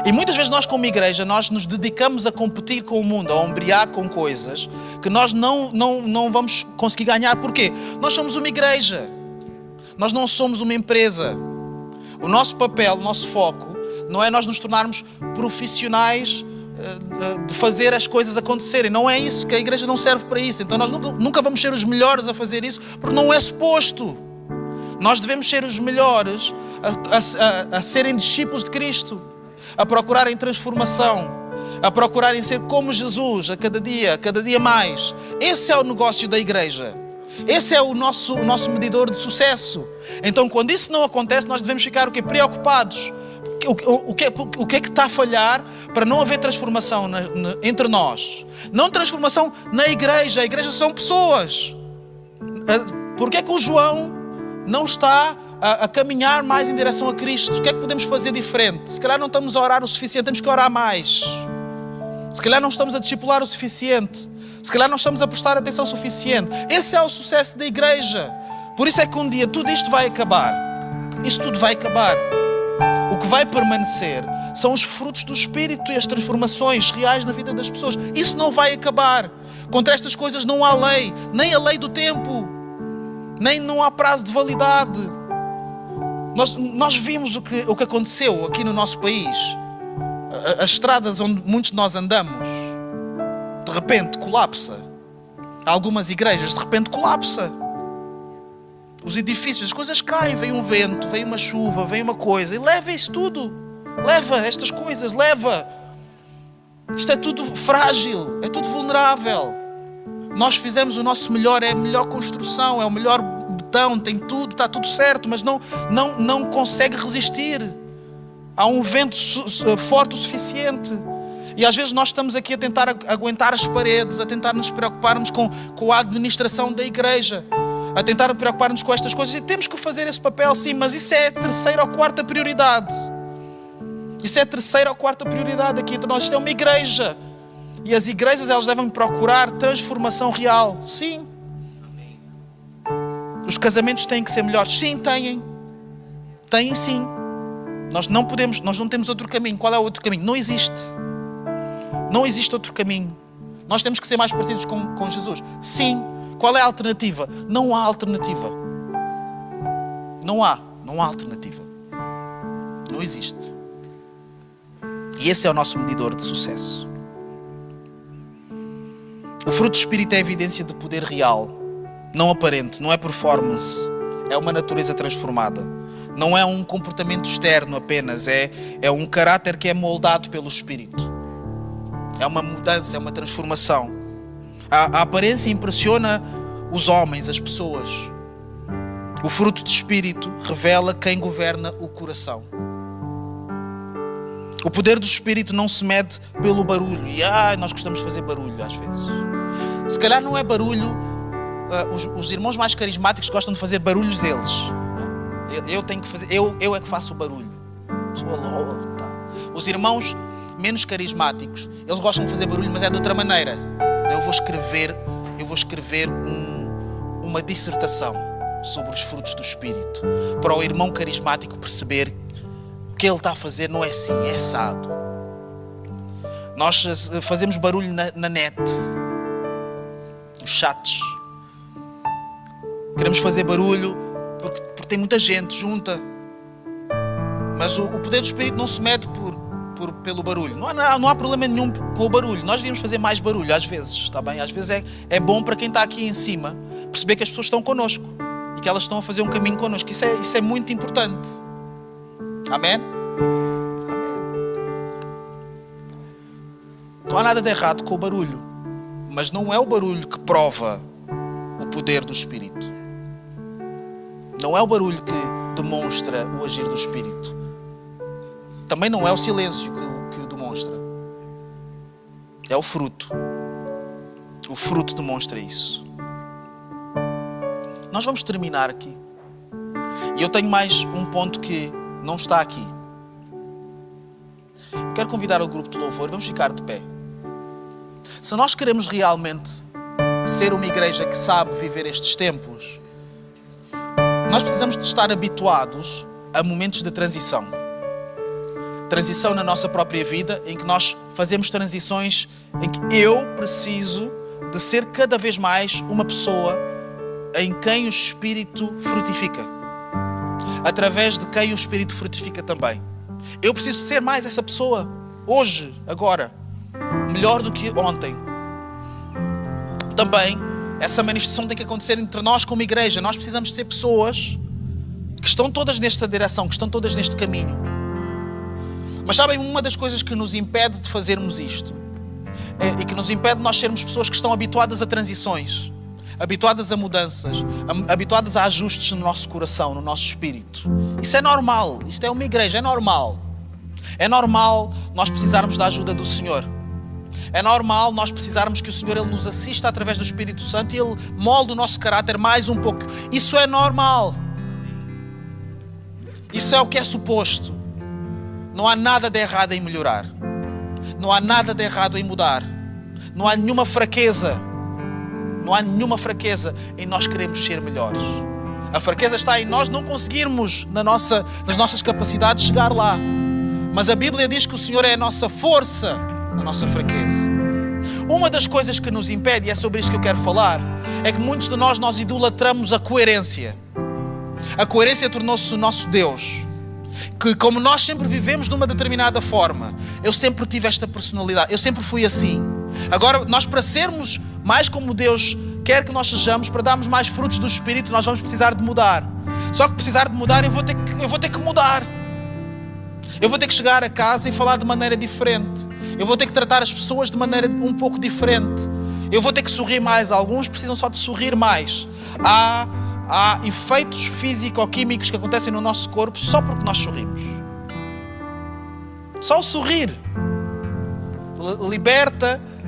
E muitas vezes nós como igreja, nós nos dedicamos a competir com o mundo, a ombrear com coisas que nós não vamos conseguir ganhar. Porquê? Nós somos uma igreja. Nós não somos uma empresa. O nosso papel, o nosso foco, não é nós nos tornarmos profissionais de fazer as coisas acontecerem. Não é isso, que a igreja não serve para isso. Então nós nunca vamos ser os melhores a fazer isso, porque não é suposto. Nós devemos ser os melhores a serem discípulos de Cristo, a procurarem transformação, a procurarem ser como Jesus a cada dia mais. Esse é o negócio da igreja. Esse é o nosso medidor de sucesso. Então, quando isso não acontece, nós devemos ficar preocupados. O que é que está a falhar para não haver transformação entre nós? Não transformação na igreja. A igreja são pessoas. Porque é que o João não está a caminhar mais em direção a Cristo? O que é que podemos fazer diferente? Se calhar não estamos a orar o suficiente, temos que orar mais. Se calhar não estamos a discipular o suficiente. Se calhar não estamos a prestar atenção o suficiente. Esse é o sucesso da igreja. Por isso é que um dia tudo isto vai acabar. Isto tudo vai acabar. O que vai permanecer são os frutos do Espírito e as transformações reais na vida das pessoas. Isso não vai acabar. Contra estas coisas não há lei. Nem a lei do tempo. Nem não há prazo de validade. Nós vimos o que aconteceu aqui no nosso país. As estradas onde muitos de nós andamos, de repente colapsa. Algumas igrejas, de repente colapsa. Os edifícios, as coisas caem, vem um vento, vem uma chuva, vem uma coisa e leva isso tudo. Leva estas coisas, leva. Isto é tudo frágil, é tudo vulnerável. Nós fizemos o nosso melhor, é a melhor construção, é o melhor betão, tem tudo, está tudo certo, mas não consegue resistir. Há um vento forte o suficiente. E às vezes nós estamos aqui a tentar aguentar as paredes, a tentar nos preocuparmos com a administração da igreja, a tentar preocupar-nos com estas coisas. E temos que fazer esse papel, sim, mas isso é a terceira ou quarta prioridade. Isso é a terceira ou quarta prioridade aqui entre nós. Isto é uma igreja. E as igrejas, elas devem procurar transformação real. Sim. Os casamentos têm que ser melhores. Sim, têm. Têm, sim. Nós não temos outro caminho. Qual é o outro caminho? Não existe. Não existe outro caminho. Nós temos que ser mais parecidos com Jesus. Sim. Qual é a alternativa? Não há alternativa. Não há alternativa. Não existe. E esse é o nosso medidor de sucesso. O fruto do Espírito é a evidência de poder real, não aparente, não é performance, é uma natureza transformada. Não é um comportamento externo apenas, é um caráter que é moldado pelo Espírito. É uma mudança, é uma transformação. A aparência impressiona os homens, as pessoas. O fruto do Espírito revela quem governa o coração. O poder do Espírito não se mede pelo barulho. E nós gostamos de fazer barulho às vezes. Se calhar não é barulho. Os irmãos mais carismáticos gostam de fazer barulhos deles. Eu tenho que fazer. Eu é que faço o barulho. Os irmãos menos carismáticos, eles gostam de fazer barulho, mas é de outra maneira. Eu vou escrever uma dissertação sobre os frutos do Espírito, para o irmão carismático perceber que ele está a fazer não é assim, é assado. Nós fazemos barulho na net, nos chats. Queremos fazer barulho porque tem muita gente junta. Mas o poder do Espírito não se mede pelo barulho. Não há problema nenhum com o barulho. Nós devíamos fazer mais barulho às vezes, está bem? Às vezes é bom para quem está aqui em cima perceber que as pessoas estão connosco e que elas estão a fazer um caminho connosco. Isso é muito importante. Amém? Amém. Não há nada de errado com o barulho, mas não é o barulho que prova o poder do Espírito. Não é o barulho que demonstra o agir do Espírito. Também não é o silêncio que o demonstra. É o fruto. O fruto demonstra isso. Nós vamos terminar aqui. E eu tenho mais um ponto que não está aqui. Quero convidar o grupo de louvor. Vamos ficar de pé. Se nós queremos realmente ser uma igreja que sabe viver estes tempos, nós precisamos de estar habituados a momentos de transição. transição na nossa própria vida, em que nós fazemos transições em que eu preciso de ser cada vez mais uma pessoa em quem o Espírito frutifica. Através de quem o Espírito frutifica também. Eu preciso ser mais essa pessoa, hoje, agora, melhor do que ontem. Também, essa manifestação tem que acontecer entre nós como igreja. Nós precisamos ser pessoas que estão todas nesta direção, que estão todas neste caminho. Mas sabem, uma das coisas que nos impede de fazermos isto e que nos impede de nós sermos pessoas que estão habituadas a transições, habituadas a mudanças, habituadas a ajustes no nosso coração, no nosso espírito. Isso é normal, isto é uma igreja, é normal. É normal nós precisarmos da ajuda do Senhor. É normal nós precisarmos que o Senhor Ele nos assista através do Espírito Santo e Ele molde o nosso caráter mais um pouco. Isso é normal. Isso é o que é suposto. Não há nada de errado em melhorar. Não há nada de errado em mudar. Não há nenhuma fraqueza. Não há nenhuma fraqueza em nós queremos ser melhores. A fraqueza está em nós não conseguirmos, nas nossas capacidades, chegar lá. Mas a Bíblia diz que o Senhor é a nossa força, a nossa fraqueza. Uma das coisas que nos impede, e é sobre isso que eu quero falar, é que muitos de nós idolatramos a coerência. A coerência tornou-se o nosso Deus. Que como nós sempre vivemos de uma determinada forma, eu sempre tive esta personalidade, eu sempre fui assim. Agora, nós para sermos mais como Deus quer que nós sejamos, para darmos mais frutos do Espírito, nós vamos precisar de mudar. Só que precisar de mudar, eu vou ter que mudar. Eu vou ter que chegar a casa e falar de maneira diferente. Eu vou ter que tratar as pessoas de maneira um pouco diferente. Eu vou ter que sorrir mais. Alguns precisam só de sorrir mais. Há efeitos físico-químicos que acontecem no nosso corpo só porque nós sorrimos. Só o sorrir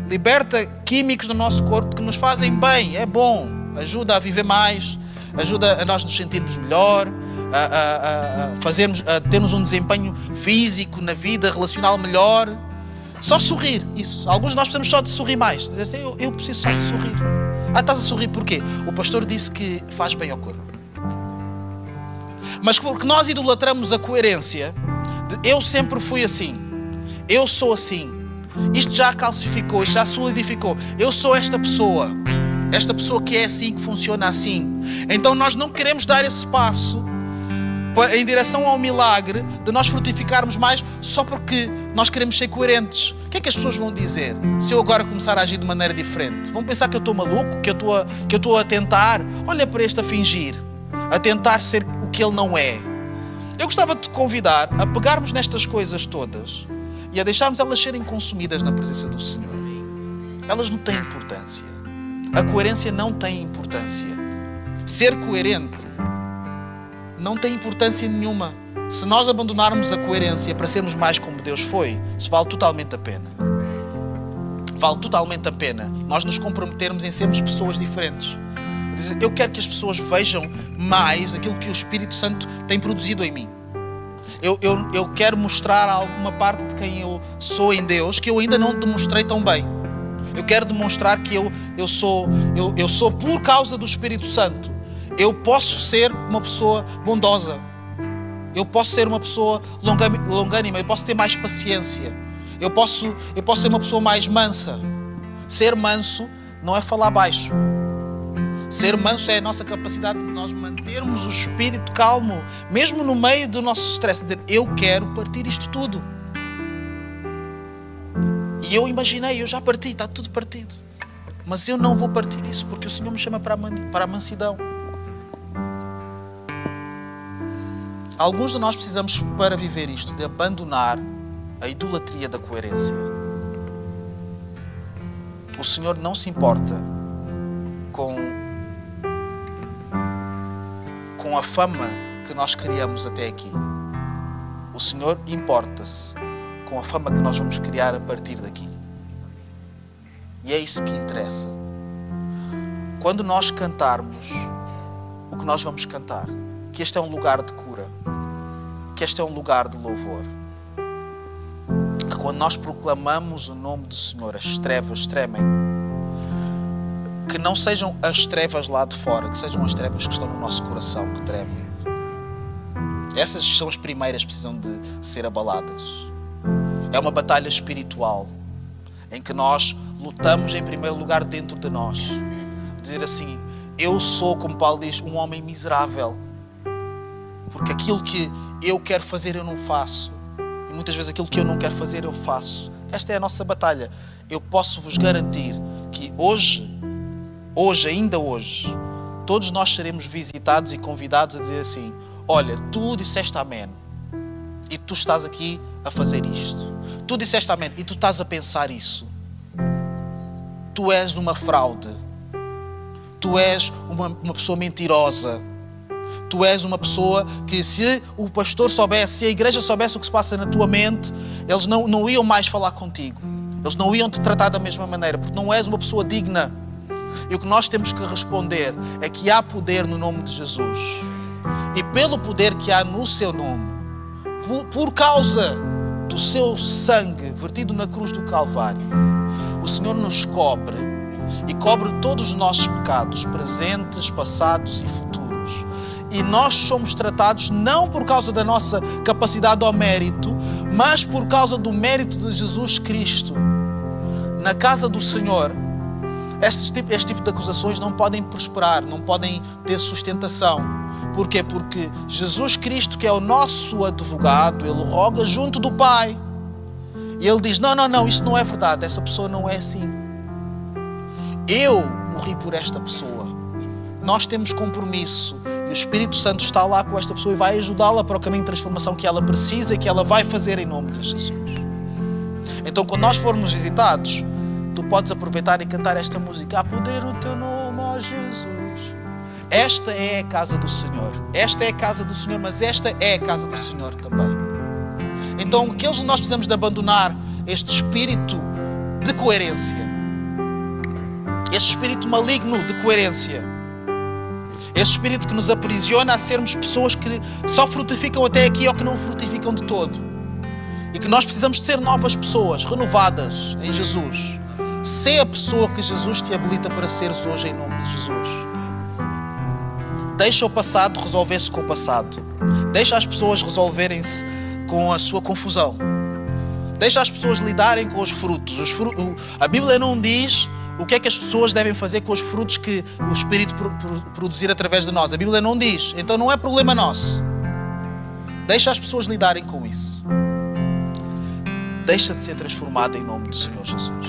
liberta químicos no nosso corpo que nos fazem bem. É bom, ajuda a viver mais, ajuda a nós nos sentirmos melhor, a termos um desempenho físico na vida, relacional melhor. Só sorrir, isso. Alguns de nós precisamos só de sorrir mais. Dizer assim, eu preciso só de sorrir. Estás a sorrir porquê? O pastor disse que faz bem ao corpo. Mas porque nós idolatramos a coerência de eu sempre fui assim, eu sou assim, isto já calcificou, isto já solidificou, eu sou esta pessoa que é assim, que funciona assim. Então nós não queremos dar esse passo em direção ao milagre de nós frutificarmos mais só porque nós queremos ser coerentes. O que é que as pessoas vão dizer se eu agora começar a agir de maneira diferente? Vão pensar que eu estou maluco, que eu estou a tentar, olha para este a fingir, a tentar ser o que ele não é. Eu gostava de te convidar a pegarmos nestas coisas todas e a deixarmos elas serem consumidas na presença do Senhor. Elas não têm importância. A coerência não tem importância. Ser coerente não tem importância nenhuma. Se nós abandonarmos a coerência para sermos mais como Deus foi, isso vale totalmente a pena. Vale totalmente a pena nós nos comprometermos em sermos pessoas diferentes. Eu quero que as pessoas vejam mais aquilo que o Espírito Santo tem produzido em mim. Eu quero mostrar alguma parte de quem eu sou em Deus que eu ainda não demonstrei tão bem. Eu quero demonstrar que eu sou por causa do Espírito Santo. Eu posso ser uma pessoa bondosa. Eu posso ser uma pessoa longânima. Eu posso ter mais paciência. Eu posso ser uma pessoa mais mansa. Ser manso não é falar baixo. Ser manso é a nossa capacidade de nós mantermos o espírito calmo, mesmo no meio do nosso stress. Dizer, eu quero partir isto tudo. E eu imaginei, eu já parti, está tudo partido. Mas eu não vou partir isso, porque o Senhor me chama para a mansidão. Alguns de nós precisamos, para viver isto, de abandonar a idolatria da coerência. O Senhor não se importa com a fama que nós criamos até aqui. O Senhor importa-se com a fama que nós vamos criar a partir daqui. E é isso que interessa. Quando nós cantarmos o que nós vamos cantar, que este é um lugar de cura, que este é um lugar de louvor, que quando nós proclamamos o nome do Senhor, as trevas tremem, que não sejam as trevas lá de fora, que sejam as trevas que estão no nosso coração que tremem. Essas são as primeiras que precisam de ser abaladas. É uma batalha espiritual, em que nós lutamos em primeiro lugar dentro de nós. Dizer assim, eu sou, como Paulo diz, um homem miserável. Porque aquilo que eu quero fazer eu não faço. E muitas vezes aquilo que eu não quero fazer eu faço. Esta é a nossa batalha. Eu posso vos garantir que hoje, ainda hoje, todos nós seremos visitados e convidados a dizer assim, olha, tu disseste amém e tu estás aqui a fazer isto. Tu disseste amém e tu estás a pensar isso. Tu és uma fraude. Tu és uma pessoa mentirosa. Tu és uma pessoa que, se o pastor soubesse, se a igreja soubesse o que se passa na tua mente, eles não iam mais falar contigo. Eles não iam te tratar da mesma maneira, porque não és uma pessoa digna. E o que nós temos que responder é que há poder no nome de Jesus. E pelo poder que há no seu nome, por causa do seu sangue vertido na cruz do Calvário, o Senhor nos cobre e cobre todos os nossos pecados, presentes, passados e futuros. E nós somos tratados não por causa da nossa capacidade ou mérito, mas por causa do mérito de Jesus Cristo. Na casa do Senhor, este tipo de acusações não podem prosperar, não podem ter sustentação. Porquê? Porque Jesus Cristo, que é o nosso advogado, Ele roga junto do Pai. E Ele diz, não, isso não é verdade, essa pessoa não é assim. Eu morri por esta pessoa. Nós temos compromisso. E o Espírito Santo está lá com esta pessoa e vai ajudá-la para o caminho de transformação que ela precisa e que ela vai fazer em nome de Jesus. Então, quando nós formos visitados, tu podes aproveitar e cantar esta música. Há poder no teu nome, ó Jesus. Esta é a casa do Senhor. Esta é a casa do Senhor, mas esta é a casa do Senhor também. Então, nós precisamos de abandonar este espírito de coerência. Este espírito maligno de coerência. Esse espírito que nos aprisiona a sermos pessoas que só frutificam até aqui ou que não frutificam de todo. E que nós precisamos de ser novas pessoas, renovadas em Jesus. Ser a pessoa que Jesus te habilita para seres hoje em nome de Jesus. Deixa o passado resolver-se com o passado. Deixa as pessoas resolverem-se com a sua confusão. Deixa as pessoas lidarem com os frutos. A Bíblia não diz o que é que as pessoas devem fazer com os frutos que o Espírito produzir através de nós. A Bíblia não diz. Então não é problema nosso. Deixa as pessoas lidarem com isso. Deixa de ser transformada em nome do Senhor Jesus.